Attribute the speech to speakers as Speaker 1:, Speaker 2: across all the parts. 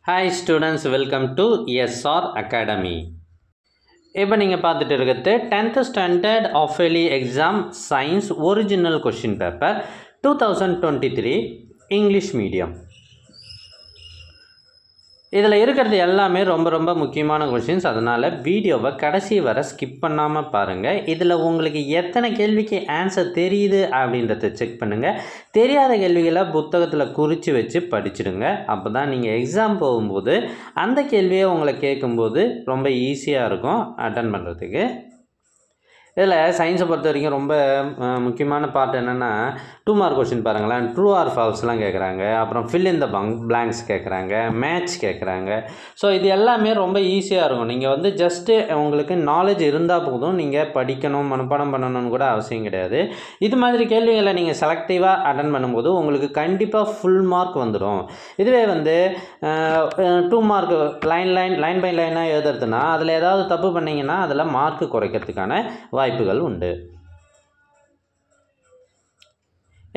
Speaker 1: Hi students, welcome to SR Academy. இப்போ நீங்கள் பார்த்துட்டு இருக்கிறது 10th standard half yearly exam science original question paper 2023 English medium. இதில் இருக்கிறது எல்லாமே ரொம்ப முக்கியமான கொஷின்ஸ். அதனால் வீடியோவை கடைசி வர ஸ்கிப் பண்ணாமல் பாருங்கள். இதில் உங்களுக்கு எத்தனை கேள்விக்கு ஆன்சர் தெரியுது அப்படின்றத செக் பண்ணுங்கள். தெரியாத கேள்விகளை புத்தகத்தில் குறித்து வச்சு படிச்சுடுங்க. அப்போ தான் நீங்கள் எக்ஸாம் போகும்போது அந்த கேள்வியை உங்களை கேட்கும்போது ரொம்ப ஈஸியாக இருக்கும் அட்டன் பண்ணுறதுக்கு. இதில் சயின்ஸை பொறுத்த வரைக்கும் ரொம்ப முக்கியமான பார்ட் என்னென்னா 2 மார்க் கொஷின் பாருங்களேன். ட்ரூ ஆர் ஃபால்ஸ்லாம் கேட்குறாங்க. அப்புறம் ஃபில் இன் த பிளாங்க்ஸ் கேட்குறாங்க, மேட்ச் கேட்குறாங்க. ஸோ இது எல்லாமே ரொம்ப ஈஸியாக இருக்கும். நீங்கள் ஜஸ்ட்டு உங்களுக்கு நாலேஜ் இருந்தால் போதும், நீங்கள் படிக்கணும் மனப்பாடம் பண்ணணும்னு கூட அவசியம் கிடையாது. இது மாதிரி கேள்விகளை நீங்கள் செலக்டிவாக அட்டன் பண்ணும்போது உங்களுக்கு கண்டிப்பாக ஃபுல் மார்க் வந்துடும். இதுவே 2 மார்க் லைன் பை லைனாக எழுதுறதுனா அதில் ஏதாவது தப்பு பண்ணிங்கன்னா அதில் மார்க் குறைக்கிறதுக்கான வாய்ப்புகள் உண்டு.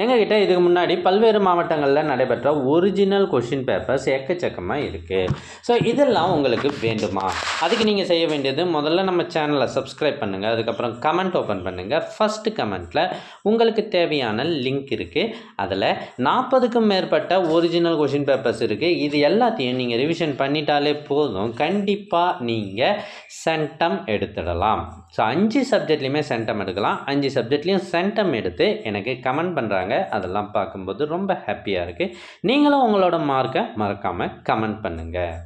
Speaker 1: எங்ககிட்ட இதுக்கு முன்னாடி பல்வேறு மாவட்டங்களில் நடைபெற்ற ஒரிஜினல் கொஷின் பேப்பர்ஸ் எக்கச்சக்கமாக இருக்குது. ஸோ இதெல்லாம் உங்களுக்கு வேண்டுமா? அதுக்கு நீங்கள் செய்ய வேண்டியது முதல்ல நம்ம சேனலை சப்ஸ்கிரைப் பண்ணுங்கள். அதுக்கப்புறம் கமெண்ட் ஓப்பன் பண்ணுங்கள். ஃபஸ்ட்டு கமெண்ட்டில் உங்களுக்கு தேவையான லிங்க் இருக்குது. அதில் 40க்கும் மேற்பட்ட ஒரிஜினல் கொஷின் பேப்பர்ஸ் இருக்குது. இது எல்லாத்தையும் நீங்கள் ரிவிஷன் பண்ணிட்டாலே போதும், கண்டிப்பாக நீங்கள் சென்டம் எடுத்துடலாம். ஸோ 5 சப்ஜெக்ட்லேயுமே சென்டம் எடுக்கலாம். 5 சப்ஜெக்ட்லேயும் சென்டம் எடுத்து எனக்கு கமெண்ட் பண்ணுறாங்க. அதெல்லாம் பார்க்கும்போது ரொம்ப ஹாப்பியாக இருக்குது. நீங்களும் உங்களோட மார்க்கை மறக்காமல் கமெண்ட் பண்ணுங்கள்.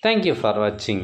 Speaker 1: Thank you for watching.